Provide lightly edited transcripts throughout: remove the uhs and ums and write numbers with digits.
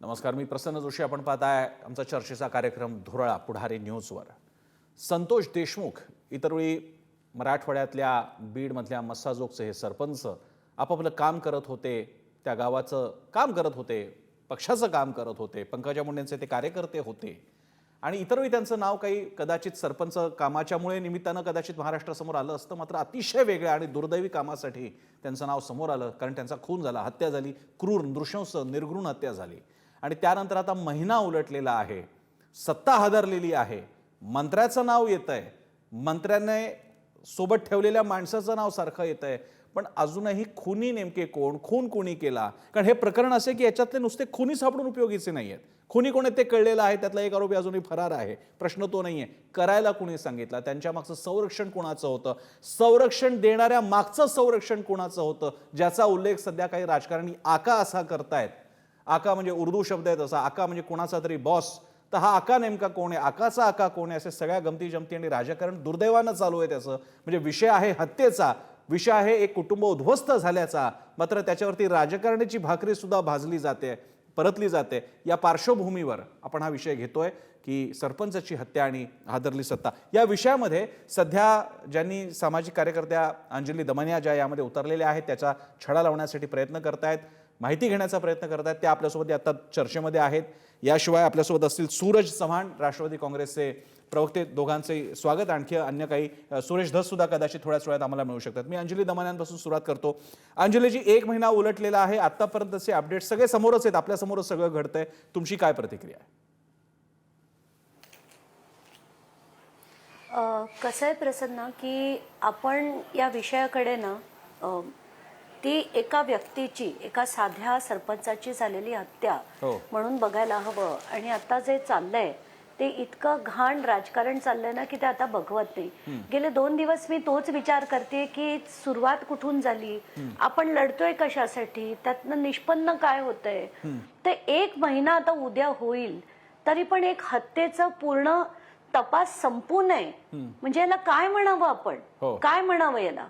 नमस्कार, मी प्रसन्न जोशी. आपण पाहताय आमचा चर्चेचा कार्यक्रम धुरळा पुढारी न्यूजवर. संतोष देशमुख इतर वेळी मराठवाड्यातल्या बीडमधल्या मस्साजोगचे हे सरपंच आपापलं काम करत होते, त्या गावाचं काम करत होते, पक्षाचं काम करत होते, पंकजा मुंडेंचे ते कार्यकर्ते होते आणि इतर वेळी त्यांचं नाव काही कदाचित सरपंच कामाच्यामुळे निमित्तानं कदाचित महाराष्ट्रासमोर आलं असतं, मात्र अतिशय वेगळ्या आणि दुर्दैवी कामासाठी त्यांचं नाव समोर आलं. कारण त्यांचा खून झाला, हत्या झाली, क्रूर नृशंस निर्घृण हत्या झाली आणि त्यानंतर आता महिना उलटलेला आहे, सत्ता हादरलेली आहे, मंत्र्याचं नाव येतंय, मंत्र्याने सोबत ठेवलेल्या माणसाचं नाव सारखं येतंय, पण अजूनही खुनी नेमके कोण, खून कोणी केला? कारण हे प्रकरण असे की याच्यातले नुसते खुनी सापडून उपयोगीचे नाही आहेत. खुनी कोण आहे ते कळलेलं आहे, त्यातला एक आरोपी अजूनही फरार आहे. प्रश्न तो नाहीये करायला कुणी सांगितलं, त्यांच्या मागचं संरक्षण कोणाचं होतं, संरक्षण देणाऱ्या मागचं संरक्षण कोणाचं होतं, ज्याचा उल्लेख सध्या काही राजकारणी आका असा करतायत. आका म्हणजे उर्दू शब्द आहे तसा, आका म्हणजे कोणाचा तरी बॉस. तर हा आका नेमका कोण आहे, आकाचा आका कोण आहे, असे सगळ्या गमती जमती आणि राजकारण दुर्दैवानं चालू आहे त्याचं. म्हणजे विषय आहे हत्येचा, विषय आहे एक कुटुंब उद्ध्वस्त झाल्याचा, मात्र त्याच्यावरती राजकारणाची भाकरी सुद्धा भाजली जाते, परतली जाते. या पार्श्वभूमीवर आपण हा विषय घेतोय की सरपंचाची हत्या आणि हादरली सत्ता. या विषयामध्ये सध्या ज्यांनी सामाजिक कार्यकर्त्या अंजली दमनिया ज्या यामध्ये उतरलेल्या आहेत, त्याचा छडा लावण्यासाठी प्रयत्न करतायत, माहिती घेण्याचा प्रयत्न करतायत, त्या आपल्यासोबत आता चर्चेमध्ये आहेत. याशिवाय आपल्यासोबत असतील सूरज चव्हाण, राष्ट्रवादी काँग्रेसचे प्रवक्ते, दोघांचे स्वागत. आणखी अन्य काही सुरेश धस सुद्धा कदाचित थोड्याच वेळात आम्हाला मिळू शकतात. मी अंजली दमनियांपासून सुरुवात करतो. अंजलीजी, एक महिना उलटलेला आहे, आतापर्यंतचे अपडेट सगळे समोरच आहेत, आपल्या समोरच सगळं घडतंय, तुमची काय प्रतिक्रिया आहे? कसं आहे प्रसन्न की आपण या विषयाकडे ना ती एका व्यक्तीची, एका साध्या सरपंचाची झालेली हत्या म्हणून बघायला हवं. आणि आता जे चाललंय ते इतकं घाण राजकारण चाललंय ना की ते आता बघवत नाही. गेले 2 दिवस मी तोच विचार करते की सुरुवात कुठून झाली, आपण लढतोय कशासाठी, त्यातनं निष्पन्न काय होतंय. तर 1 महिना आता उद्या होईल तरी पण एक हत्येचं पूर्ण तपास संपू नये म्हणजे याला काय म्हणावं, आपण काय म्हणावं याला.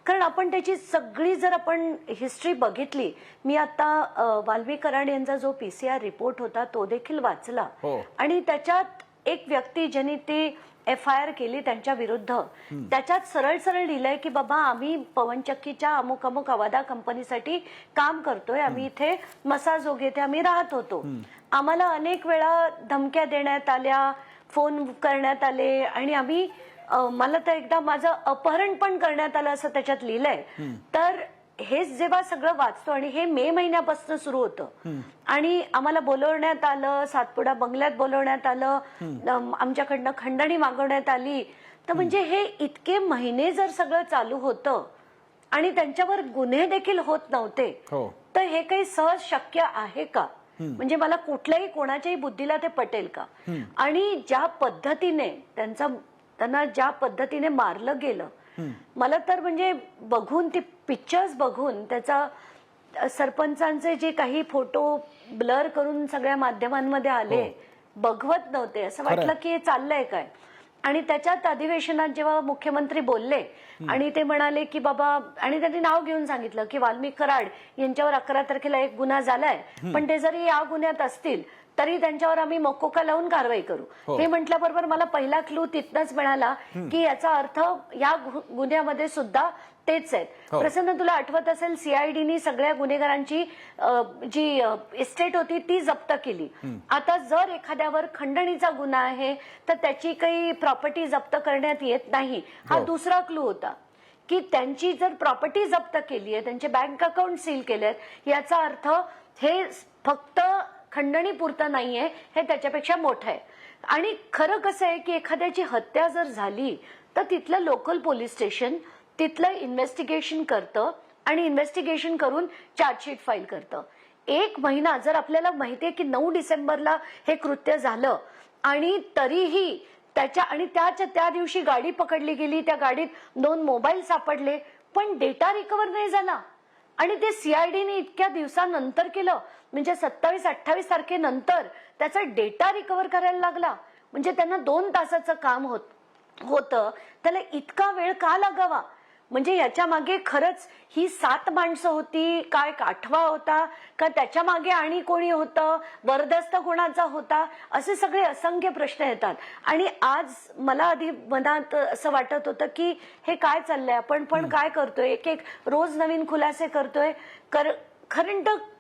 कारण आपण त्याची सगळी जर आपण हिस्ट्री बघितली, मी आता वाल्मी कराड यांचा जो PCR रिपोर्ट होता तो देखील वाचला आणि त्याच्यात एक व्यक्ती ज्यांनी ती FIR केली त्यांच्या विरुद्ध, त्याच्यात सरळ सरळ लिहिलंय की बाबा आम्ही पवनचक्कीच्या अमुक अमुक अवादा कंपनीसाठी काम करतोय, आम्ही इथे मसाजोग येथे आम्ही राहत होतो, आम्हाला अनेक वेळा धमक्या देण्यात आल्या, फोन करण्यात आले आणि आम्ही मला तर एकदा माझं अपहरण पण करण्यात आलं असं त्याच्यात लिहिलंय. तर हे जेव्हा सगळं वाचतो आणि हे मे महिन्यापासून सुरू होतं आणि आम्हाला बोलवण्यात आलं, सातपुडा बंगल्यात बोलवण्यात आलं, आमच्याकडनं खंडणी मागवण्यात आली, तर म्हणजे हे इतके महिने जर सगळं चालू होतं आणि त्यांच्यावर गुन्हे देखील होत नव्हते, तर हे काही सहज शक्य आहे का? म्हणजे मला कुठल्याही कोणाच्याही बुद्धीला ते पटेल का? आणि ज्या पद्धतीने त्यांना ज्या पद्धतीने मारलं गेलं, मला तर म्हणजे बघून ती पिक्चर्स बघून, त्याचा सरपंचांचे जे काही फोटो ब्लर करून सगळ्या माध्यमांमध्ये आले, बघवत नव्हते. असं वाटलं की हे चाललंय काय. आणि त्याच्यात अधिवेशनात जेव्हा मुख्यमंत्री बोलले आणि ते म्हणाले की बाबा, आणि त्यांनी नाव घेऊन सांगितलं की वाल्मी कराड यांच्यावर 11 तारखेला एक गुन्हा झालाय, पण ते जरी या गुन्ह्यात असतील तरी त्यांच्यावर आम्ही मकोका लावून कारवाई करू. हे म्हटल्याबरोबर मला पहिला क्लू तिथनच मिळाला की याचा अर्थ या गुन्ह्यामध्ये सुद्धा तेच आहेत. प्रसन्न, तुला आठवत असेल CIDनी सगळ्या गुन्हेगारांची जी इस्टेट होती ती जप्त केली. आता जर एखाद्यावर खंडणीचा गुन्हा आहे तर त्याची काही प्रॉपर्टी जप्त करण्यात येत नाही, हा दुसरा क्लू होता. की त्यांची जर प्रॉपर्टी जप्त केली आहे, त्यांचे बँक अकाउंट सील केलेत, याचा अर्थ हे फक्त खंडणी पुरतं नाहीये, हे त्याच्यापेक्षा मोठं आहे. आणि खरं कसं आहे की एखाद्याची हत्या जर झाली तर तिथलं लोकल पोलीस स्टेशन तिथलं इन्व्हेस्टिगेशन करतं आणि इन्व्हेस्टिगेशन करून चार्जशीट फाईल करतं. 1 महिना जर आपल्याला माहितीये की 9 डिसेंबरला हे कृत्य झालं आणि तरीही त्या दिवशी गाडी पकडली गेली, त्या गाडीत 2 मोबाईल सापडले, पण डेटा रिकव्हर नाही झाला. आणि ते CIDने इतक्या दिवसानंतर केलं, म्हणजे 27-28 तारखेनंतर त्याचा डेटा रिकव्हर करायला लागला. म्हणजे त्यांना 2 तासाचं काम होतं, त्याला इतका वेळ का लागावा? म्हणजे याच्या मागे खरंच ही 7 माणसं होती, काय काठवा होता का त्याच्या मागे आणि कोणी होतं, वरदस्त कोणाचा होता, असे सगळे असंख्य प्रश्न येतात. आणि आज मला आधी मनात असं वाटत होतं की हे काय चाललंय, आपण पण काय करतोय, एक एक रोज नवीन खुलासे करतोय.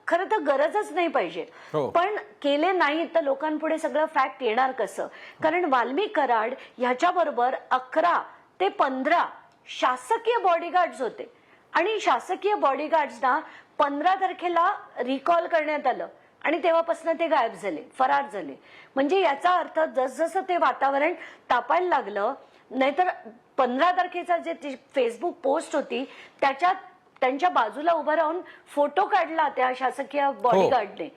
खरं तर गरजच नाही पाहिजे, पण केले नाही तर लोकांपुढे सगळं फॅक्ट येणार कसं? कारण वाल्मिक कराड ह्याच्याबरोबर 11 ते 15 शासकीय बॉडीगार्ड्स होते आणि शासकीय बॉडीगार्ड्सना 15 तारखेला रिकॉल करण्यात आलं आणि तेव्हापासून ते गायब झाले, फरार झाले. म्हणजे याचा अर्थ जसजसं ते वातावरण तापायला लागलं, नाहीतर 15 तारखेचा जे फेसबुक पोस्ट होती त्याच्यात त्यांच्या बाजूला उभं राहून फोटो काढला त्या शासकीय बॉडीगार्डने.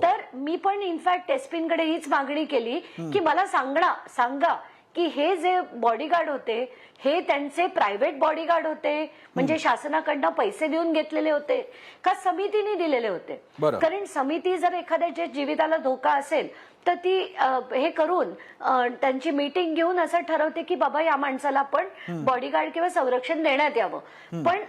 तर मी पण इनफॅक्ट एसपींकडे हीच मागणी केली की मला सांगा की हे जे बॉडीगार्ड होते हे त्यांचे प्रायव्हेट बॉडीगार्ड होते, म्हणजे शासनाकडनं पैसे देऊन घेतलेले होते का समितीने दिलेले होते? कारण समिती जर एखाद्याच्या जीविताला धोका असेल तर ती हे करून त्यांची मीटिंग घेऊन असं ठरवते की बाबा या माणसाला आपण बॉडीगार्ड किंवा संरक्षण देण्यात यावं. पण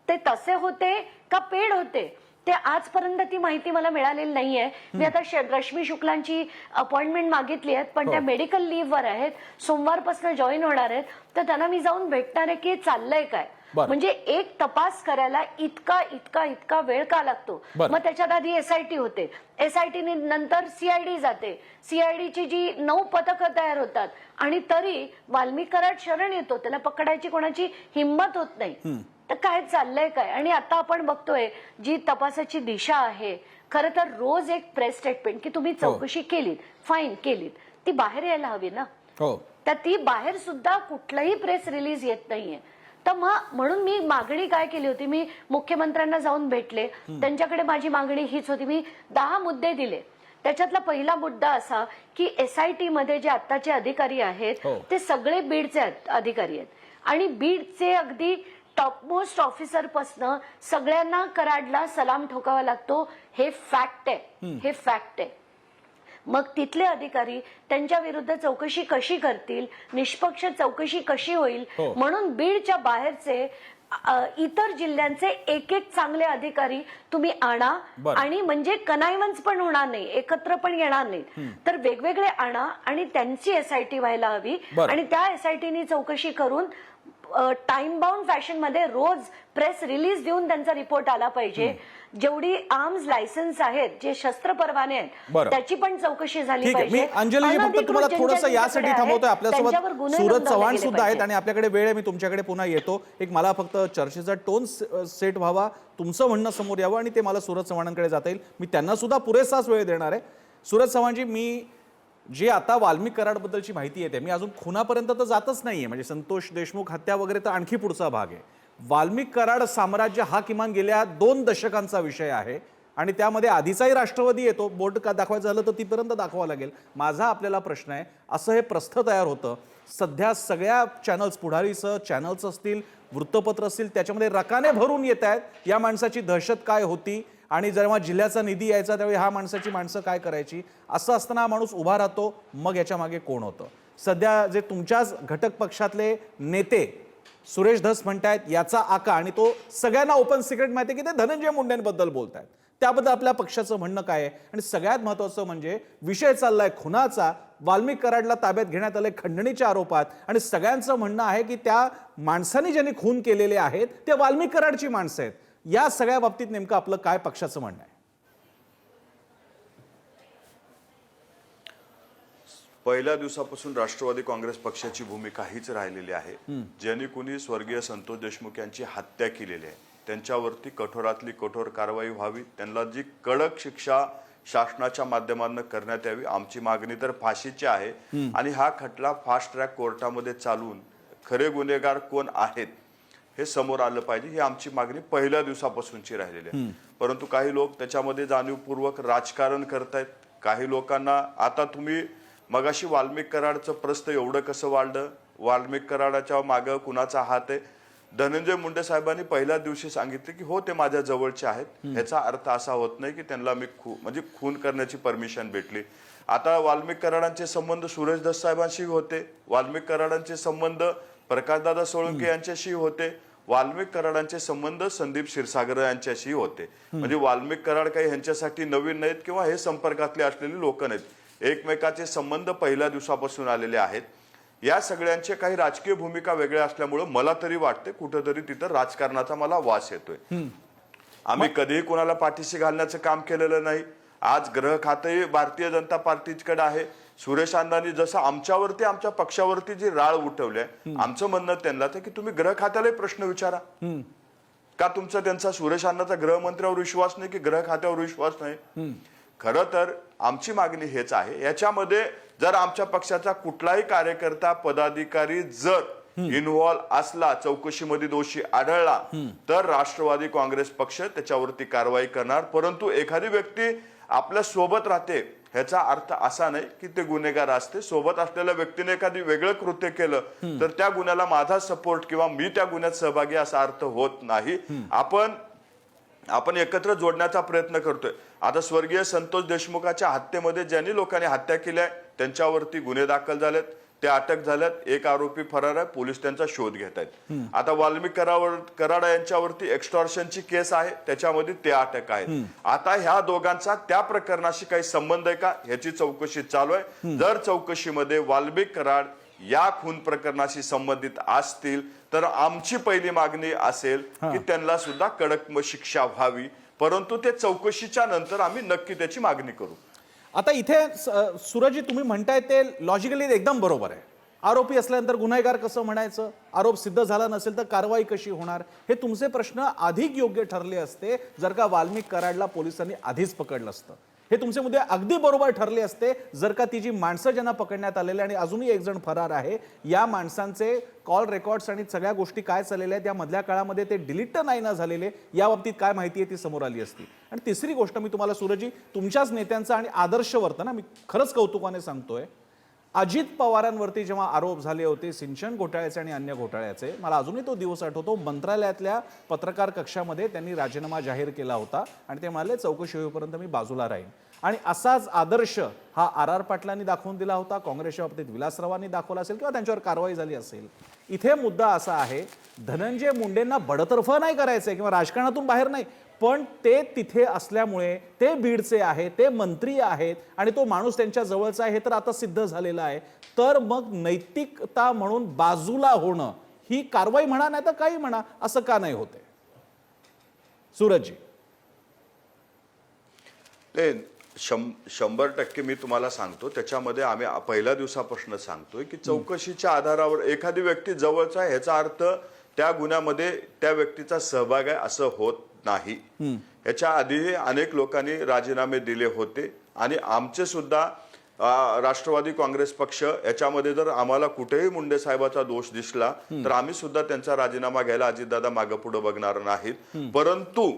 ते तसे होते का पेड होते ते आजपर्यंत ती माहिती मला मिळालेली नाहीये. मी आता रश्मी शुक्लांची अपॉइंटमेंट मागितली आहे, पण त्या मेडिकल लीव्हवर आहेत, सोमवारपासून जॉईन होणार आहेत. तर त्यांना मी जाऊन भेटणार आहे की चाललंय काय. म्हणजे एक तपास करायला इतका वेळ का लागतो? मग त्याच्यात आधी एसआयटी होते, एसआयटी नंतर सीआयडी जाते, सीआयडीची जी 9 पथकं तयार होतात आणि तरी वाल्मिक कराड शरण येतो, त्याला पकडायची कोणाची हिंमत होत नाही. तर काय चाललंय काय? आणि आता आपण बघतोय जी तपासाची दिशा आहे, खरं तर रोज एक प्रेस स्टेटमेंट की तुम्ही चौकशी केलीत, फाईन केलीत, ती बाहेर यायला हवी ना. तर ती बाहेर सुद्धा कुठलाही प्रेस रिलीज येत नाहीये. तर म्हणून मी मागणी काय केली होती, मी मुख्यमंत्र्यांना जाऊन भेटले, त्यांच्याकडे माझी मागणी हीच होती. मी 10 मुद्दे दिले. त्याच्यातला पहिला मुद्दा असा की एसआयटी मध्ये जे आत्ताचे अधिकारी आहेत ते सगळे बीडचे अधिकारी आहेत आणि बीडचे अगदी टॉपमोस्ट ऑफिसर पासनं सगळ्यांना कराडला सलाम ठोकावा लागतो. हे फॅक्ट आहे. मग तिथले अधिकारी त्यांच्या विरुद्ध चौकशी कशी करतील, निष्पक्ष चौकशी कशी होईल, म्हणून बीडच्या बाहेरचे इतर जिल्ह्यांचे एक चांगले अधिकारी तुम्ही आणा आणि म्हणजे कनायवन्स पण होणार नाही, एकत्र पण येणार नाही, तर वेगवेगळे आणा आणि त्यांची एसआयटी व्हायला हवी आणि त्या एसआयटीनी चौकशी करून टाइम बाउंड फॅशन मध्ये रोज प्रेस रिलीज देऊन त्यांचा रिपोर्ट आला पाहिजे. जेवढी आर्म्स लायसन्स आहेत, जे शस्त्र परवाने आहेत, त्याची पण चौकशी झाली पाहिजे. मी अंजली फक्त तुम्हाला थोडंसं यासाठी थांबवतोय, आपल्यासोबत सूरज चव्हाण सुद्धा आहेत आणि आपल्याकडे वेळ आहे, मी तुमच्याकडे पुन्हा येतो. एक मला फक्त चर्चेचा टोन सेट व्हावा, तुमचं म्हणणं समोर यावं आणि ते मला सूरज चव्हाणांकडे जाता येईल. मी त्यांना सुद्धा पुरेसाच वेळ देणार आहे. सूरज चव्हाणजी, मी जे आता वाल्मिक कराडबद्दलची माहिती येते, मी अजून खुनापर्यंत तर जातच नाहीये, म्हणजे संतोष देशमुख हत्या वगैरे तर आणखी पुढचा भाग आहे. वाल्मिक कराड साम्राज्य हा किमान गेल्या 2 दशकांचा विषय आहे आणि त्यामध्ये आधीचाही राष्ट्रवादी येतो, बोर्ड का दाखवायचं झालं तर तिपर्यंत दाखवावं लागेल. माझा आपल्याला प्रश्न आहे, असं हे प्रस्थ तयार होतं, सध्या सगळ्या चॅनल्स, पुढारीसह चॅनल्स असतील, वृत्तपत्र असतील, त्याच्यामध्ये रकाने भरून येत आहेत. या माणसाची दहशत काय होती आणि जेव्हा जिल्ह्याचा निधी यायचा त्यावेळी ह्या माणसाची माणसं काय करायची, असं असताना हा माणूस उभा राहतो. मग याच्या मागे कोण होतं? सध्या जे तुमच्याच घटक पक्षातले नेते सुरेश धस म्हणतायत याचा आका, आणि तो सगळ्यांना ओपन सिक्रेट माहिती आहे की ते धनंजय मुंडेंबद्दल बोलतायत, त्याबद्दल आपल्या पक्षाचं म्हणणं काय आहे? आणि सगळ्यात महत्त्वाचं म्हणजे विषय चाललाय खुनाचा, वाल्मिक कराडला ताब्यात घेण्यात आले खंडणीच्या आरोपात आणि सगळ्यांचं म्हणणं आहे की त्या माणसांनी ज्यांनी खून केलेले आहेत ते वाल्मिक कराडची माणसं आहेत. या सगळ्या बाबतीत नेमकं आपलं काय पक्षाचं म्हणणं आहे? पहिल्या दिवसापासून राष्ट्रवादी काँग्रेस पक्षाची भूमिका हीच राहिलेली आहे. ज्यांनी कुणी स्वर्गीय संतोष देशमुख यांची हत्या केलेली आहे त्यांच्यावरती कठोरातली कठोर कारवाई व्हावी, त्यांना जी कडक शिक्षा शासनाच्या माध्यमातून करण्यात यावी. आमची मागणी तर फाशीची आहे आणि हा खटला फास्ट ट्रॅक कोर्टामध्ये चालून खरे गुन्हेगार कोण आहेत हे समोर आलं पाहिजे, ही आमची मागणी पहिल्या दिवसापासूनची राहिलेली आहे. परंतु काही लोक त्याच्यामध्ये जाणीवपूर्वक राजकारण करतायत. काही लोकांना आता तुम्ही मगाशी वाल्मिक कराडचं प्रस्थ एवढं कसं वाढलं, वाल्मिक कराडाच्या मागं कुणाचा हात आहे? धनंजय मुंडे साहेबांनी पहिल्या दिवशी सांगितले की हो ते माझ्या जवळचे आहेत. ह्याचा अर्थ असा होत नाही की त्यांना मी म्हणजे खून करण्याची परमिशन भेटली. आता वाल्मिक कराडांचे संबंध सुरेश धस साहेबांशी होते, वाल्मिक कराडांचे संबंध प्रकाशदादा सोळंके यांच्याशी होते, वाल्मिक कराडांचे संबंध संदीप क्षीरसागर यांच्याशी होते. म्हणजे वाल्मिक कराड काही ह्यांच्यासाठी नवीन नाहीत किंवा हे संपर्कातले असलेले लोक नाहीत. एकमेकाचे संबंध पहिल्या दिवसापासून आलेले आहेत. या सगळ्यांचे काही राजकीय भूमिका वेगळ्या असल्यामुळे मला तरी वाटते कुठेतरी तिथं राजकारणाचा मला वास येतोय. आम्ही कधीही कोणाला पाठीशी घालण्याचं काम केलेलं नाही. आज गृह खातेही भारतीय जनता पार्टीकडे आहे. सुरेश अण्णांनी जसं आमच्यावरती आमच्या पक्षावरती जी राळ उठवली आहे, आमचं म्हणणं त्यांना तर की तुम्ही गृह खात्यालाही प्रश्न विचारा. का तुमचा त्यांचा सुरेश अण्णाचा गृहमंत्र्यावर विश्वास नाही की गृह खात्यावर विश्वास नाही? खरं तर आमची मागणी हेच आहे, याच्यामध्ये जर आमच्या पक्षाचा कुठलाही कार्यकर्ता पदाधिकारी जर इन्व्हॉल्व असला, चौकशीमध्ये दोषी आढळला, तर राष्ट्रवादी काँग्रेस पक्ष त्याच्यावरती कारवाई करणार. परंतु एखादी व्यक्ती आपल्या सोबत राहते ह्याचा अर्थ असा नाही की ते गुन्हेगार असते. सोबत असलेल्या व्यक्तीने एखादी वेगळं कृत्य केलं तर त्या गुन्ह्याला माझा सपोर्ट किंवा मी त्या गुन्ह्यात सहभागी असा अर्थ होत नाही. आपण एकत्र जोडण्याचा प्रयत्न करतोय. आता स्वर्गीय संतोष देशमुखाच्या हत्येमध्ये ज्यांनी लोकांनी हत्या केल्या त्यांच्यावरती गुन्हे दाखल झालेत, ते अटक झाल्यात. एक आरोपी फरार आहे, पोलीस त्यांचा शोध घेत आहेत. आता वाल्मिक कराड यांच्यावरती एक्स्टॉर्शनची केस आहे, त्याच्यामध्ये ते अटक आहे. आता ह्या दोघांचा त्या प्रकरणाशी काही संबंध आहे का ह्याची चौकशी चालू आहे. जर चौकशीमध्ये वाल्मिक कराड या खून प्रकरणाशी संबंधित असतील तर आमची पहिली मागणी असेल की त्यांना सुद्धा कडक शिक्षा व्हावी. परंतु ते चौकशीच्या नंतर आम्ही नक्की त्याची मागणी करू. आता इथे सूरजजी तुम्ही म्हणताय ते लॉजिकली एकदम बरोबर आहे. आरोपी असल्यानंतर गुन्हेगार कसं म्हणायचं, आरोप सिद्ध झाला नसेल तर कारवाई कशी होणार, हे तुमचे प्रश्न अधिक योग्य ठरले असते जर का वाल्मिक कराडला पोलिसांनी आधीच पकडलं असतं. हे तुमचे मुद्दे अगदी बरोबर ठरले असते जर का ती जी माणसं ज्यांना पकडण्यात आलेले आणि अजूनही एक जण फरार आहे, या माणसांचे कॉल रेकॉर्ड्स आणि सगळ्या गोष्टी काय चाललेल्या आहेत या मधल्या काळामध्ये ते डिलीट नाही ना झालेले, या बाबतीत काय माहिती आहे ती समोर आली असती. आणि तिसरी गोष्ट मी तुम्हाला सूरजजी तुमच्याच नेत्यांचा आणि आदर्श वर्तन मी खरंच कौतुकाने सांगतोय, अजित पवारांवरती जेव्हा आरोप झाले होते सिंचन घोटाळ्याचे आणि अन्य घोटाळ्याचे, मला अजूनही तो दिवस आठवतो. मंत्रालयातल्या पत्रकार कक्षामध्ये त्यांनी राजीनामा जाहीर केला होता आणि ते म्हणाले चौकशी होईपर्यंत मी बाजूला राहीन. आणि असाच आदर्श हा आर पाटलांनी दाखवून दिला होता, काँग्रेसच्या बाबतीत विलासरावांनी दाखवला असेल किंवा त्यांच्यावर कारवाई झाली असेल. इथे मुद्दा असा आहे, धनंजय मुंडेंना बडतर्फ नाही करायचंय किंवा राजकारणातून बाहेर नाही, पण ते तिथे असल्यामुळे ते बीडचे आहेत, ते मंत्री आहेत आणि तो माणूस त्यांच्या जवळचा आहे, हे तर आता सिद्ध झालेलं आहे. तर मग नैतिकता म्हणून बाजूला होणं ही कारवाई म्हणा नाही तर काही म्हणा, असं का नाही होते सूरजजी? 100% मी तुम्हाला सांगतो. त्याच्यामध्ये आम्ही पहिल्या दिवसापासून सांगतोय की चौकशीच्या आधारावर एखादी व्यक्ती जवळचा आहे ह्याचा अर्थ त्या गुन्ह्यामध्ये त्या व्यक्तीचा सहभाग आहे असं होत नाही. याच्या आधीही अनेक लोकांनी राजीनामे दिले होते आणि आमचे सुद्धा राष्ट्रवादी काँग्रेस पक्ष याच्यामध्ये जर आम्हाला कुठेही मुंडे साहेबाचा दोष दिसला तर आम्ही सुद्धा त्यांचा राजीनामा घ्यायला अजितदादा मागे पुढे बघणार नाहीत. परंतु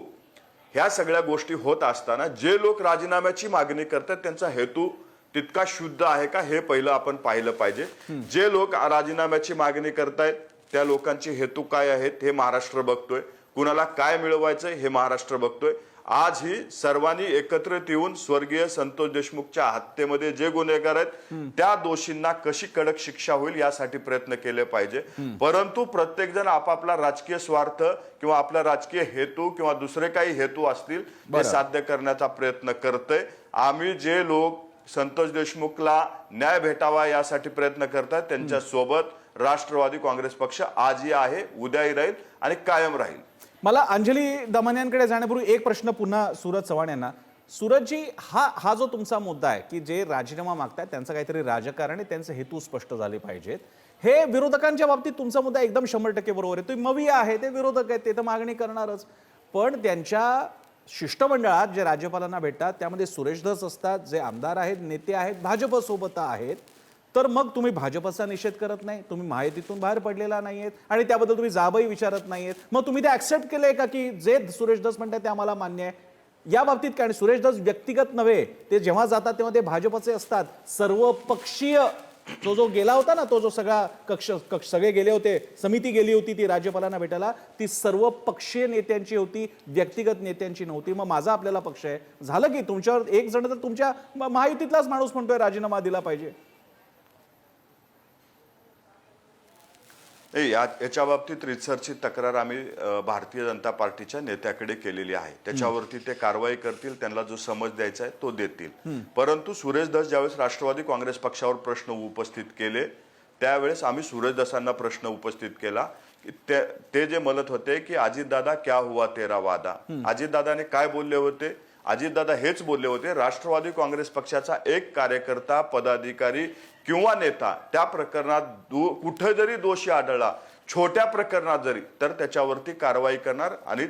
ह्या सगळ्या गोष्टी होत असताना जे लोक राजीनाम्याची मागणी करतात त्यांचा हेतू तितका शुद्ध आहे का हे पहिलं आपण पाहिलं पाहिजे. जे लोक राजीनाम्याची मागणी करतायत त्या लोकांचे हेतू काय आहेत हे महाराष्ट्र बघतोय. कुणाला काय मिळवायचंय हे महाराष्ट्र बघतोय. आज ही सर्वांनी एकत्रित येऊन स्वर्गीय संतोष देशमुखच्या हत्येमध्ये जे गुन्हेगार आहेत त्या दोषींना कशी कडक शिक्षा होईल यासाठी प्रयत्न केले पाहिजे. परंतु प्रत्येक जण आपापला राजकीय स्वार्थ किंवा आपला राजकीय हेतू किंवा दुसरे काही हेतू असतील ते साध्य करण्याचा प्रयत्न करतोय. आम्ही जे लोक संतोष देशमुखला न्याय भेटावा यासाठी प्रयत्न करतात त्यांच्या सोबत राष्ट्रवादी काँग्रेस पक्ष आजही आहे, उद्याही राहील आणि कायम राहील. मला अंजली दमानियांकडे जाण्यापूर्वी एक प्रश्न पुन्हा सूरज चव्हाण यांना. सूरजजी, हा जो तुमचा मुद्दा आहे की जे राजीनामा मागतात त्यांचं काहीतरी राजकारण आहे, त्यांचे हेतू स्पष्ट झाले पाहिजेत, हे विरोधकांच्या बाबतीत तुमचा मुद्दा एकदम 100% बरोबर आहे. तुम्ही मवी आहे, ते विरोधक आहेत, ते तर मागणी करणारच. पण त्यांच्या शिष्टमंडळात जे राज्यपालांना भेटतात त्यामध्ये सुरेश धस असतात, जे आमदार आहेत, नेते आहेत, भाजप सोबत आहेत. तर मग तुम्ही भाजपचा निषेध करत नाही, तुम्ही महायुतीतून बाहेर पडलेला नाहीयेत आणि त्याबद्दल तुम्ही जाबही विचारत नाहीयेत. मग तुम्ही ते ऍक्सेप्ट केलंय का की जे सुरेश धस म्हणतात ते आम्हाला मान्य आहे? या बाबतीत काय, सुरेश धस व्यक्तिगत नव्हे, ते जेव्हा जातात तेव्हा ते भाजपचे असतात. सर्वपक्षीय जो गेला होता ना, तो जो सगळा कक्ष सगळे गेले होते, समिती गेली होती ती राज्यपालांना भेटायला, ती सर्व पक्षीय नेत्यांची होती, व्यक्तिगत नेत्यांची नव्हती. मग माझा आपल्याला पक्ष आहे, झालं की तुमच्यावर एक जण तर तुमच्या महायुतीतलाच माणूस म्हणतोय राजीनामा दिला पाहिजे. याच्या बाबतीत रितसरची तक्रार आम्ही भारतीय जनता पार्टीच्या नेत्याकडे केलेली आहे. त्याच्यावरती ते कारवाई करतील, त्यांना जो समज द्यायचा आहे तो देतील. परंतु सुरेश धस ज्यावेळेस राष्ट्रवादी काँग्रेस पक्षावर प्रश्न उपस्थित केले त्यावेळेस आम्ही सुरेश धसांना प्रश्न उपस्थित केला की ते जे म्हणत होते की अजितदादा क्या हुआ तेरा वादा. अजितदादाने काय बोलले होते? अजितदादा हेच बोलले होते, राष्ट्रवादी काँग्रेस पक्षाचा एक कार्यकर्ता, पदाधिकारी किंवा नेता त्या प्रकरणात कुठे जरी दोषी आढळला, छोट्या प्रकरणात जरी, तर त्याच्यावरती कारवाई करणार. आणि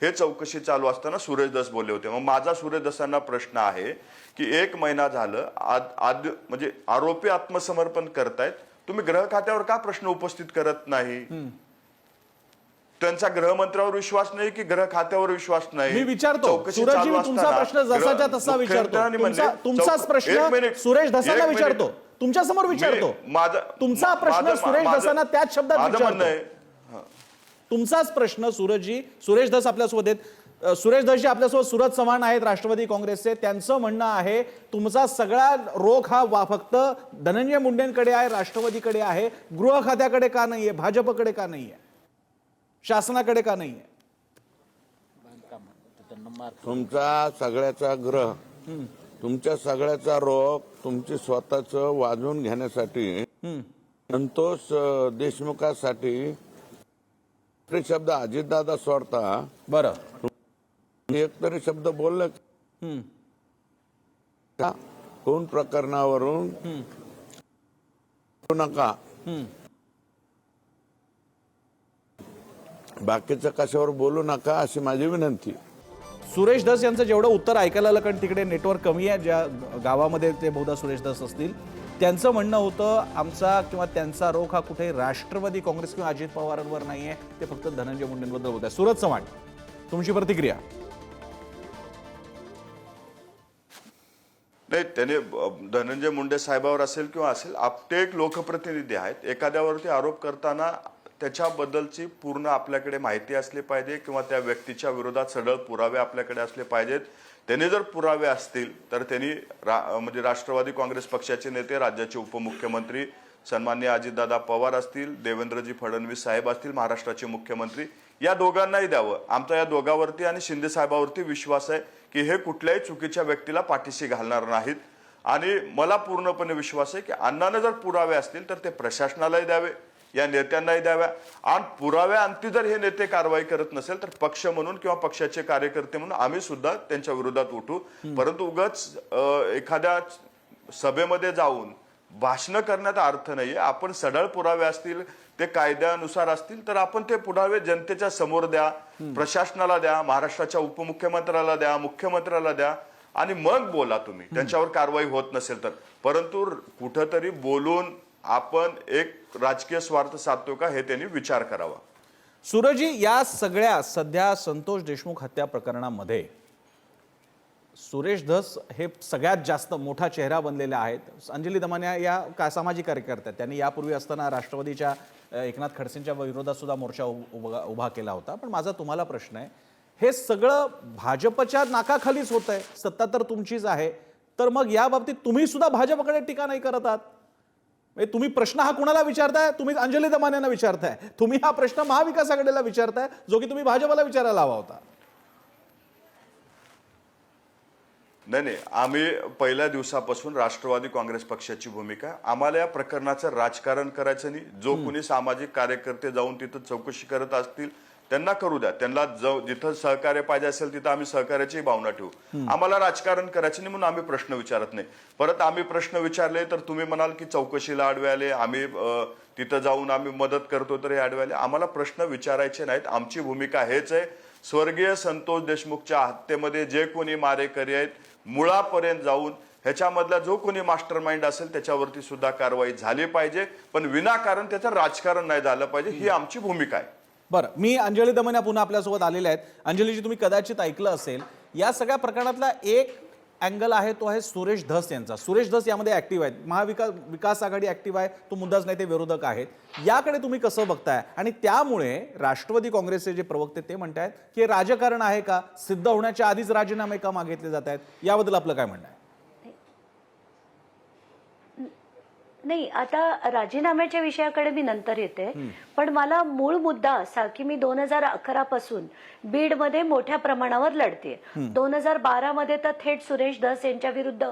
हे चौकशी चालू असताना सुरेश धस बोलले होते. मग माझा सुरेश धसांना प्रश्न आहे की 1 महिना झालं म्हणजे आरोपी आत्मसमर्पण करतायत, तुम्ही गृह खात्यावर का प्रश्न उपस्थित करत नाही? त्यांचा गृहमंत्र्यावर विश्वास नाही की गृह खात्यावर विश्वास नाही? मी विचारतो सूरजजी, मी तुमचा प्रश्न जसाच्या तसा विचारतो. तुमचाच प्रश्न सुरेश धसांना विचारतो, तुमच्या समोर विचारतो. तुमचा प्रश्न सुरेश धसांना त्याच शब्दात विचारतो. तुमचाच प्रश्न सूरजजी, सुरेश धस आपल्यासोबत आहेत. सुरेश धसजी आपल्यासोबत सूरज चव्हाण आहेत राष्ट्रवादी काँग्रेसचे. त्यांचं म्हणणं आहे तुमचा सगळा रोख हा फक्त धनंजय मुंडेंकडे आहे, राष्ट्रवादीकडे आहे, गृह खात्याकडे का नाहीये, भाजपकडे का नाहीये, शासनाकडे का नाहीये? तुमचा सगळ्याचा ग्रह, तुमच्या सगळ्याचा रोख तुमची स्वतःच वाजवून घेण्यासाठी, संतोष देशमुखासाठी ते शब्द अजितदादा सोडता बरं एक तरी शब्द बोललं का? कोण प्रकरणावरून नका, बाकीचं कशावर बोलू नका अशी माझी विनंती. सुरेश धस यांचं जेवढं उत्तर ऐकायला आलं, कारण तिकडे नेटवर्क कमी आहे, ज्या गावामध्ये ते बहुधा सुरेश धस असतील, त्यांचं म्हणणं होतं आमचा किंवा त्यांचा रोख हा कुठे राष्ट्रवादी काँग्रेस किंवा अजित पवारांवर नाहीये, ते फक्त धनंजय मुंडेंबद्दल होत आहे. सूरज चव्हाण, तुमची प्रतिक्रिया? नाही, त्याने धनंजय मुंडे साहेबावर असेल किंवा असेल, ते एक लोकप्रतिनिधी आहेत. एखाद्यावरती आरोप करताना त्याच्याबद्दलची पूर्ण आपल्याकडे माहिती असली पाहिजे किंवा त्या व्यक्तीच्या विरोधात सढळ पुरावे आपल्याकडे असले पाहिजेत. त्याने जर पुरावे असतील तर त्यांनी म्हणजे राष्ट्रवादी काँग्रेस पक्षाचे नेते, राज्याचे उपमुख्यमंत्री सन्माननीय अजितदादा पवार असतील, देवेंद्रजी फडणवीस साहेब असतील, महाराष्ट्राचे मुख्यमंत्री, या दोघांनाही द्यावं. आमचा या दोघांवरती आणि शिंदे साहेबांवरती विश्वास आहे की हे कुठल्याही चुकीच्या व्यक्तीला पाठीशी घालणार नाहीत. आणि मला पूर्णपणे विश्वास आहे की अण्णांना जर पुरावे असतील तर ते प्रशासनालाही द्यावे, या नेत्यांनाही द्याव्या. आणि पुराव्याअंती जर हे नेते कारवाई करत नसेल तर पक्ष म्हणून किंवा पक्षाचे कार्यकर्ते म्हणून आम्ही सुद्धा त्यांच्या विरोधात उठू. परंतु उगाच एखाद्या सभेमध्ये जाऊन भाषण करण्याचा अर्थ नाहीये. आपण सढळ पुरावे असतील, ते कायद्यानुसार असतील तर आपण ते पुरावे जनतेच्या समोर द्या, प्रशासनाला द्या, महाराष्ट्राच्या उपमुख्यमंत्र्याला द्या, मुख्यमंत्र्याला द्या आणि मग बोला तुम्ही. त्यांच्यावर कारवाई होत नसेल तर. परंतु कुठंतरी बोलून आपण एक राजकीय स्वार्थ साधतो का हे त्यांनी विचार करावा. सूरजजी, या सगळ्या सध्या संतोष देशमुख हत्या प्रकरणामध्ये सुरेश धस हे सगळ्यात जास्त मोठा चेहरा बनलेले आहेत. अंजली दमानिया या सामाजिक कार्यकर्त्या, त्यांनी यापूर्वी असताना राष्ट्रवादीच्या एकनाथ खडसेंच्या विरोधात सुद्धा मोर्चा उभा केला होता. पण माझा तुम्हाला प्रश्न आहे, हे सगळं भाजपच्या नाकाखालीच होत आहे, सत्ता तर तुमचीच आहे, तर मग या बाबतीत तुम्ही सुद्धा भाजपकडे टीका नाही करत आहात? तुम्ही प्रश्न हा कुणाला विचारताय? तुम्ही अंजली दमानियांना विचारताय. तुम्ही हा प्रश्न महाविकास आघाडीला विचारताय, जो की तुम्ही भाजपला विचारायला हवा होता. नाही, आम्ही पहिल्या दिवसापासून राष्ट्रवादी काँग्रेस पक्षाची भूमिका, आम्हाला या प्रकरणाचं राजकारण करायचं नाही. जो कोणी सामाजिक कार्यकर्ते जाऊन तिथं चौकशी करत असतील त्यांना करू द्या. त्यांना जिथं सहकार्य पाहिजे असेल तिथं आम्ही सहकार्याची भावना ठेवू. आम्हाला राजकारण करायचं नाही म्हणून आम्ही प्रश्न विचारत नाही. परत आम्ही प्रश्न विचारले तर तुम्ही म्हणाल की चौकशीला आडवे आले, आम्ही तिथं जाऊन आम्ही मदत करतो तर हे आडवे आले. आम्हाला प्रश्न विचारायचे नाहीत. आमची भूमिका हेच आहे, स्वर्गीय संतोष देशमुखच्या हत्येमध्ये जे कोणी मारेकरी आहेत मुळापर्यंत जाऊन ह्याच्यामधला जो कोणी मास्टर माइंड असेल त्याच्यावरती सुद्धा कारवाई झाली पाहिजे, पण विनाकारण त्याचं राजकारण नाही झालं पाहिजे, ही आमची भूमिका आहे. बरं, मी अंजली दमानिया पुन्हा आपल्यासोबत आलेल्या आहेत. अंजलीजी, तुम्ही कदाचित ऐकलं असेल, या सगळ्या प्रकरणातला एक अँगल आहे तो आहे सुरेश धस यांचा. सुरेश धस यामध्ये ऍक्टिव्ह आहेत, महाविकास आघाडी ऍक्टिव्ह आहे, तो मुद्दाच नाही, ते विरोधक आहेत. याकडे तुम्ही कसं बघताय? आणि त्यामुळे राष्ट्रवादी काँग्रेसचे जे प्रवक्ते ते म्हणतायत की राजकारण आहे का, सिद्ध होण्याच्या आधीच राजीनामे का मागितले जात आहेत, याबद्दल आपलं काय म्हणणं आहे? नाही, आता राजीनाम्याच्या विषयाकडे मी नंतर येते, पण मला मूळ मुद्दा असा की मी 2011 पासून बीडमध्ये मोठ्या प्रमाणावर लढते. 2012 मध्ये तर थेट सुरेश धस यांच्या विरुद्ध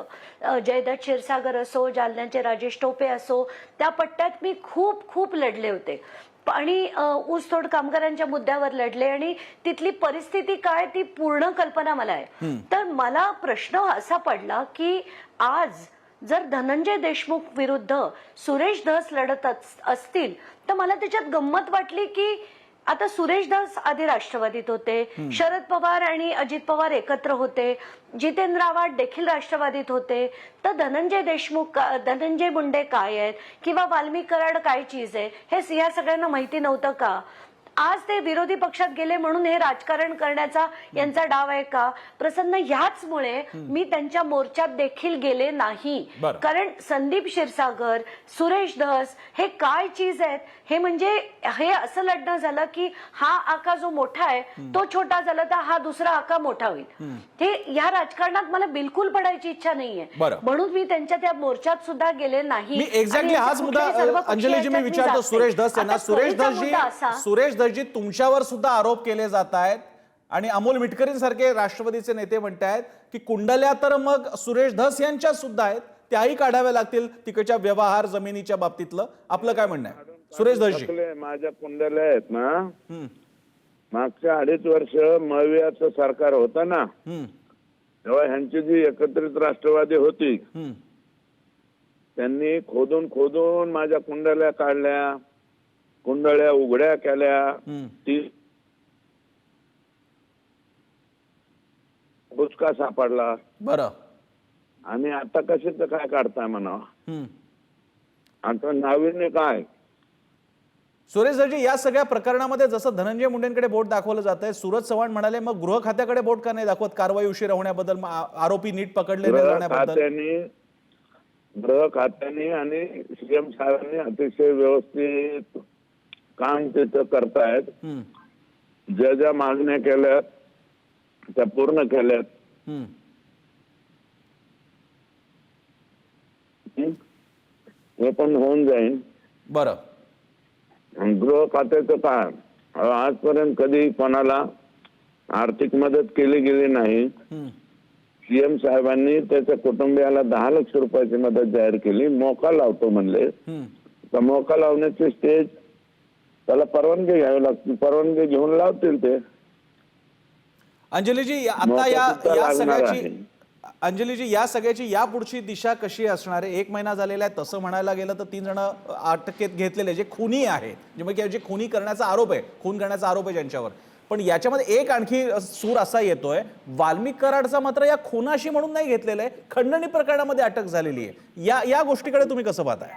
जयदत्त क्षीरसागर असो, जालन्याचे राजेश टोपे असो, त्या पट्ट्यात मी खूप खूप लढले होते आणि ऊसतोड कामगारांच्या मुद्द्यावर लढले आणि तिथली परिस्थिती काय ती पूर्ण कल्पना मला आहे. तर मला प्रश्न असा पडला की आज जर धनंजय देशमुख विरुद्ध सुरेश धस लढत असतील तर मला त्याच्यात गंमत वाटली की आता सुरेश धस आधी राष्ट्रवादीत होते, शरद पवार आणि अजित पवार एकत्र होते, जितेंद्र आव्हाड देखील राष्ट्रवादीत होते, तर धनंजय मुंडे काय आहेत किंवा वाल्मिक कराड काय चीज आहे हे या सगळ्यांना माहिती नव्हतं का? आज ते विरोधी पक्षात गेले म्हणून हे राजकारण करण्याचा यांचा डाव आहे का? प्रसन्न ह्याचमुळे मी त्यांच्या मोर्चात देखील गेले नाही, कारण संदीप क्षीरसागर, सुरेश धस हे काय चीज आहेत हे म्हणजे हे असं लढणं झालं की हा आका जो मोठा आहे तो छोटा झाला तर हा दुसरा आका मोठा होईल. हे या राजकारणात मला बिलकुल पडायची इच्छा नाहीये, म्हणून मी त्यांच्या त्या मोर्चात सुद्धा गेले नाही. मी एक्झॅक्टली हाच मुद्दा अंजलीजी मी विचारतो सुरेश धस यांना. सुरेश धसजी तुमच्यावर सुद्धा आरोप केले जात आहेत आणि अमोल मिटकरींसारखे राष्ट्रवादीचे नेते म्हणतायत की कुंडल्या तर मग सुरेश धस यांच्या सुद्धा आहेत, त्याही काढाव्या लागतील तिकडच्या व्यवहार जमिनीच्या बाबतीतलं. आपलं काय म्हणणं आहे सुरेश धसजी? माझ्या कुंडल्या आहेत ना, मागच्या 2.5 वर्ष मवियाचं सरकार होतं ना, तेव्हा ह्यांची जी एकत्रित राष्ट्रवादी होती त्यांनी खोदून खोदून माझ्या कुंडल्या काढल्या, कुंडल्या उघड्या केल्या, ती बुचका सापडला. बरं, आणि आता कशाच काय काढताय म्हणा? आता नाविन्य काय? सुरेश धसजी, या सगळ्या प्रकरणामध्ये जसं धनंजय मुंडेंकडे बोट दाखवलं जात आहे, सूरज चव्हाण म्हणाले मग गृह खात्याकडे बोट का नाही दाखवत? कारवाई उशिरा होण्याबद्दल, आरोपी नीट पकडले जाण्याबद्दल. गृह खात्याने आणि सीएम साहेबांनी अतिशय व्यवस्थित काम तिथं करतायत. ज्या मागण्या केल्यात त्या पूर्ण केल्यात. हे पण होऊन जाईल. बरं, गृह खात्याचं काय, आजपर्यंत कधी कोणाला आर्थिक मदत केली गेली नाही. सीएम साहेबांनी त्याच्या कुटुंबियाला 10 लाख रुपयाची मदत जाहीर केली. मोका लावतो म्हणले तर मोका लावण्याची स्टेज त्याला परवानगी घ्यावी लागते, परवानगी घेऊन लावतील ते. अंजलीजी आता या सगळ्याची या पुढची दिशा कशी असणार आहे? 1 महिना झालेला आहे, तसं म्हणायला गेलं तर 3 जण अटकेत घेतलेले जे खुनी आहेत, जे खुनी करण्याचा आरोप आहे, खून करण्याचा आरोप आहे ज्यांच्यावर. पण याच्यामध्ये एक आणखी सूर असा येतोय, वाल्मिक कराडचा मात्र या खुनाशी म्हणून नाही घेतलेला आहे, खंडणी प्रकरणामध्ये अटक झालेली आहे. या गोष्टीकडे तुम्ही कसं पाहताय?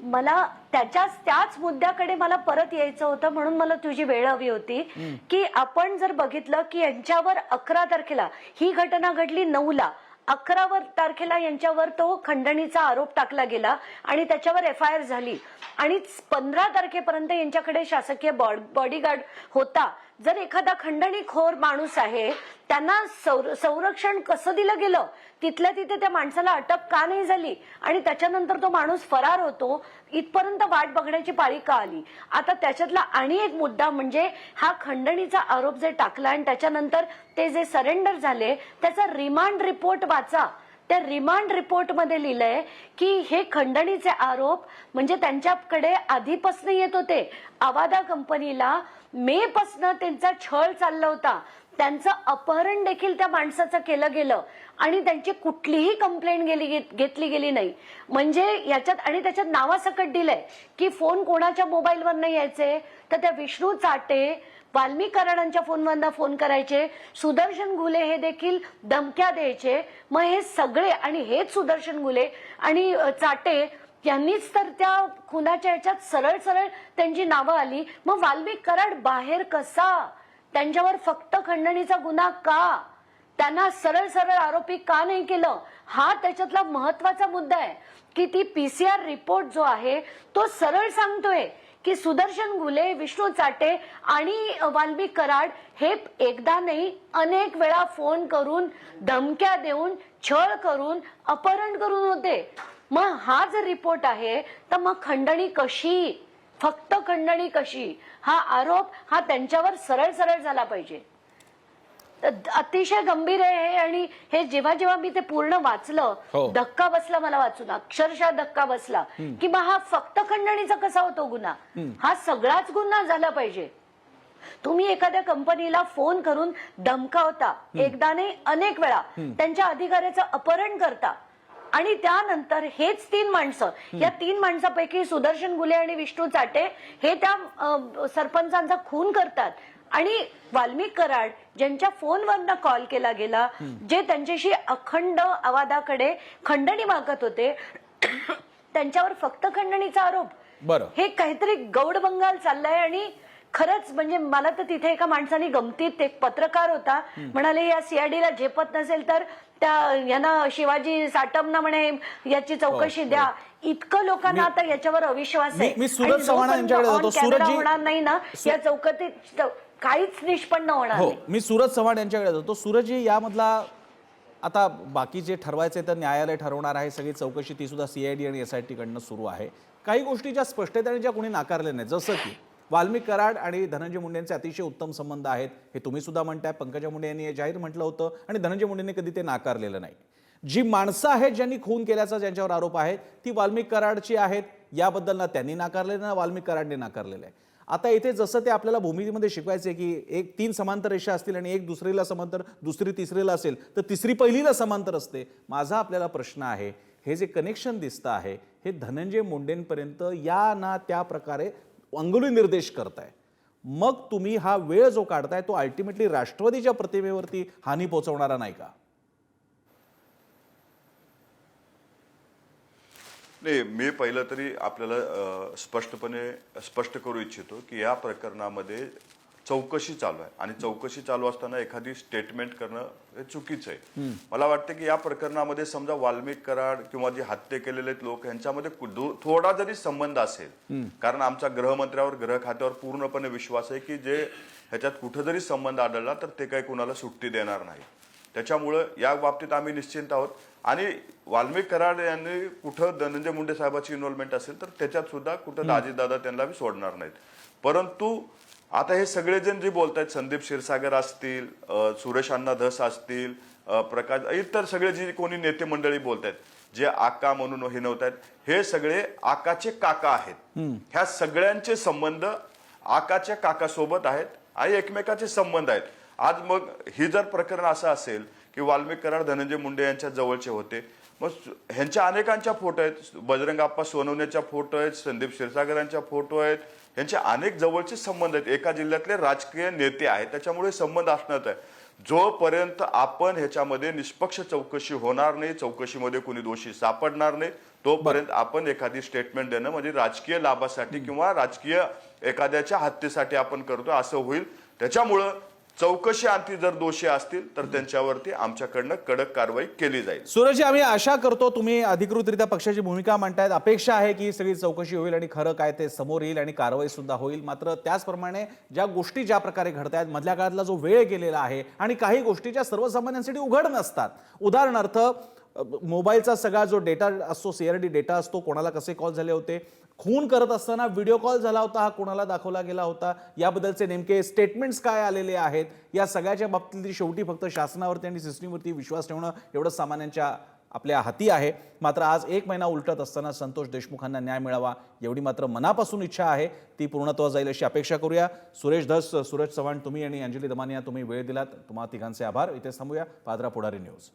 मला त्याच मुद्द्याकडे मला परत यायचं होतं, म्हणून मला तुझी वेळ हवी होती की आपण जर बघितलं की यांच्यावर 11 तारखेला ही घटना घडली, 9ला 11 तारखेला यांच्यावर तो खंडणीचा आरोप टाकला गेला आणि त्याच्यावर FIR झाली आणि 15 तारखेपर्यंत यांच्याकडे शासकीय बॉडीगार्ड होता. जर एखादा खंडणीखोर माणूस आहे त्यांना संरक्षण कसं दिलं गेलं, तिथल्या तिथे त्या माणसाला अटक का नाही झाली आणि त्याच्यानंतर तो माणूस फरार होतो, इथपर्यंत वाट बघण्याची पाळी का आली? आता त्याच्यातला आणि एक मुद्दा म्हणजे हा खंडणीचा आरोप जे टाकला आणि त्याच्यानंतर ते जे सरेंडर झाले त्याचा रिमांड रिपोर्ट वाचा. त्या रिमांड रिपोर्ट मध्ये लिहिलंय की हे खंडणीचे आरोप म्हणजे त्यांच्याकडे आधीपासून येत होते. आवादा कंपनीला मे पासून त्यांचा छळ चालला होता, त्यांचं अपहरण देखील त्या माणसाचं केलं गेलं आणि त्यांची कुठलीही कंप्लेंट घेतली गेली नाही. म्हणजे याच्यात आणि त्याच्यात नावासकट दिलंय की फोन कोणाच्या मोबाईलवरनं यायचे, तर त्या विष्णू चाटे वाल्मिक कराडांच्या फोनवरनं फोन करायचे, सुदर्शन घुले हे देखील धमक्या द्यायचे. मग हे सगळे आणि हेच सुदर्शन घुले आणि चाटे यांनीच तर त्या खुनाच्या याच्यात सरळ सरळ त्यांची नावं आली. मग वाल्मिक कराड बाहेर कसा? त्यांच्यावर फक्त खंडणीचा गुन्हा का? त्यांना सरळ सरळ आरोपी का नाही केलं? हा त्याच्यातला महत्वाचा मुद्दा आहे की ती PCR रिपोर्ट जो आहे तो सरळ सांगतोय की सुदर्शन घुले, विष्णू चाटे आणि वाल्मिक कराड हे एकदा नाही अनेक वेळा फोन करून धमक्या देऊन, छळ करून, अपहरण करून होते. मग हा जर रिपोर्ट आहे तर मग खंडणी कशी, फक्त खंडणी कशी, हा आरोप हा त्यांच्यावर सरळ सरळ झाला पाहिजे. अतिशय गंभीर आहे हे. आणि हे जेव्हा जेव्हा मी ते पूर्ण वाचलं, धक्का बसला मला वाचून, अक्षरशः धक्का बसला की बा हा फक्त खंडणीचा कसा होतो गुन्हा, हा सगळाच गुन्हा झाला पाहिजे. तुम्ही एखाद्या कंपनीला फोन करून धमकावता, एकदा नाही अनेक वेळा, त्यांच्या अधिकाऱ्याचं अपहरण करता, आणि त्यानंतर हेच 3 माणसं, या 3 माणसापैकी सुदर्शन गुले आणि विष्णू चाटे हे त्या सरपंचांचा खून करतात. आणि वाल्मिक कराड ज्यांच्या फोनवरनं कॉल केला गेला, जे त्यांच्याशी अखंड आवादाकडे खंडणी मागत होते, त्यांच्यावर फक्त खंडणीचा आरोप. बरं, हे काहीतरी गौड बंगाल चाललंय. आणि खरंच म्हणजे मला तर तिथे एका माणसाने गमतीत, एक पत्रकार होता, म्हणाले या सीआयडीला झेपत नसेल तर त्या यांना शिवाजी साटमना म्हणे याची चौकशी द्या. इतकं लोकांना आता याच्यावर अविश्वास आहे. मी सूरज चव्हाण यांच्याकडे जातो. सूरज होणार नाही ना या चौकटीत, काहीच निष्पन्न होणार हो, नाही. मी सूरज चव्हाण यांच्याकडे जातो. सूरजजी, यामधला आता बाकी जे ठरवायचे तर न्यायालय ठरवणार आहे, सगळी चौकशी ती सुद्धा सीआयडी आणि एसआयटी कडनं सुरू आहे. काही गोष्टी ज्या स्पष्ट आहेत आणि ज्या कोणी नाकारल्या नाहीत, जसं की वाल्मिक कराड आणि धनंजय मुंडेंचे अतिशय उत्तम संबंध आहेत, हे तुम्ही सुद्धा म्हणताय, पंकजा मुंडे यांनी हे जाहीर म्हटलं होतं आणि धनंजय मुंडेंनी कधी ते नाकारलेलं नाही. जी माणसं आहेत ज्यांनी खून केल्याचा ज्यांच्यावर आरोप आहे ती वाल्मिक कराडची आहेत, याबद्दल ना त्यांनी नाकारलेलं ना वाल्मिक कराडने नाकारलेलं आहे. आता इथे जसं ते आपल्याला भूमितीमध्ये शिकवायचे की एक 3 समांतर रेषा असतील आणि एक दुसरीला समांतर, दुसरी तिसरीला असेल तर तिसरी पहिलीला समांतर असते. माझा आपल्याला प्रश्न आहे, हे जे कनेक्शन दिसतं आहे हे धनंजय मुंडेंपर्यंत या ना त्या प्रकारे अंगुली निर्देश करताय, मग तुम्ही हा वेळ जो काढताय तो अल्टिमेटली राष्ट्रवादीच्या प्रतिमेवरती हानी पोहोचवणारा नाही का? नाही, मी पहिलं तरी आपल्याला स्पष्टपणे स्पष्ट करू इच्छितो की या प्रकरणामध्ये चौकशी चालू आहे आणि चौकशी चालू असताना एखादी स्टेटमेंट करणं हे चुकीचं आहे. मला वाटतं की या प्रकरणामध्ये समजा वाल्मिक कराड किंवा जे हत्या केलेले लोक यांच्यामध्ये थोडा जरी संबंध असेल, कारण आमचा गृहमंत्र्यावर, गृह खात्यावर पूर्णपणे विश्वास आहे की जे ह्याच्यात कुठं जरी संबंध आढळला तर ते काही कुणाला सुट्टी देणार नाही. त्याच्यामुळं या बाबतीत आम्ही निश्चिंत आहोत. आणि वाल्मिक कराड यांनी कुठं धनंजय मुंडे साहेबांची इन्व्हॉल्वमेंट असेल तर त्याच्यात सुद्धा कुठं दादा त्यांना बी सोडणार नाहीत. परंतु आता हे सगळेजण जे बोलतायत, संदीप क्षीरसागर असतील, सुरेश अण्णा धस असतील, प्रकाश, इतर सगळे जे कोणी नेते मंडळी बोलतायत, जे आका म्हणून हे नव्हतात, हे सगळे आकाचे काका आहेत. ह्या सगळ्यांचे संबंध आकाच्या काकासोबत आहेत आणि एकमेकाचे संबंध आहेत. आज मग ही जर प्रकरण असं असेल की वाल्मिक कराड धनंजय मुंडे यांच्या जवळचे होते, मग ह्यांच्या अनेकांच्या फोटो आहेत, बजरंग आप्पा सोनवण्याच्या फोटो आहेत, संदीप क्षीरसागरांच्या फोटो आहेत, यांचे अनेक जवळचे संबंध आहेत, एका जिल्ह्यातले राजकीय नेते आहेत. त्याच्यामुळे संबंध असणार आहे. जोपर्यंत आपण ह्याच्यामध्ये निष्पक्ष चौकशी होणार नाही, चौकशीमध्ये कोणी दोषी सापडणार नाही, तोपर्यंत आपण एखादी स्टेटमेंट देणं म्हणजे राजकीय लाभासाठी किंवा राजकीय एखाद्याच्या हत्येसाठी आपण करतो असं होईल. त्याच्यामुळं चौकशी अंती जर दोषी असतील तर त्यांच्यावरती आमच्याकडनं कडक कारवाई केली जाईल. सूरजजी, आम्ही आशा करतो तुम्ही अधिकृतरित्या पक्षाची भूमिका मांडतायत. अपेक्षा आहे की सगळी चौकशी होईल आणि खरं काय ते समोर येईल आणि कारवाई सुद्धा होईल. मात्र त्याचप्रमाणे ज्या गोष्टी ज्या प्रकारे घडतायत, मधल्या काळातला जो वेळ गेलेला आहे आणि काही गोष्टी ज्या सर्वसामान्यांसाठी उघड नसतात, उदाहरणार्थ मोबाईलचा सगळा जो डेटा असतो, सीआरडी डेटा असतो, कोणाला कसे कॉल झाले होते, खून करत असताना व्हिडिओ कॉल झाला होता, हा कोणाला दाखवला गेला होता, याबद्दलचे नेमके स्टेटमेंट्स काय आलेले आहेत, या सगळ्याच्या बाबतीत शेवटी फक्त शासनावरती आणि सिस्टीमवरती विश्वास ठेवणं एवढं सामान्यांच्या आपल्या हाती आहे. मात्र आज 1 महिना उलटत असताना संतोष देशमुखांना न्याय मिळावा एवढी मात्र मनापासून इच्छा आहे, ती पूर्णत्वास जाईल अशी अपेक्षा करूया. सुरेश धस, सूरज चव्हाण, तुम्ही आणि अंजली दमानिया तुम्ही वेळ दिलात, तुम्हा तिघांचे आभार. इथेच थांबूया. पादरा पुढारी न्यूज.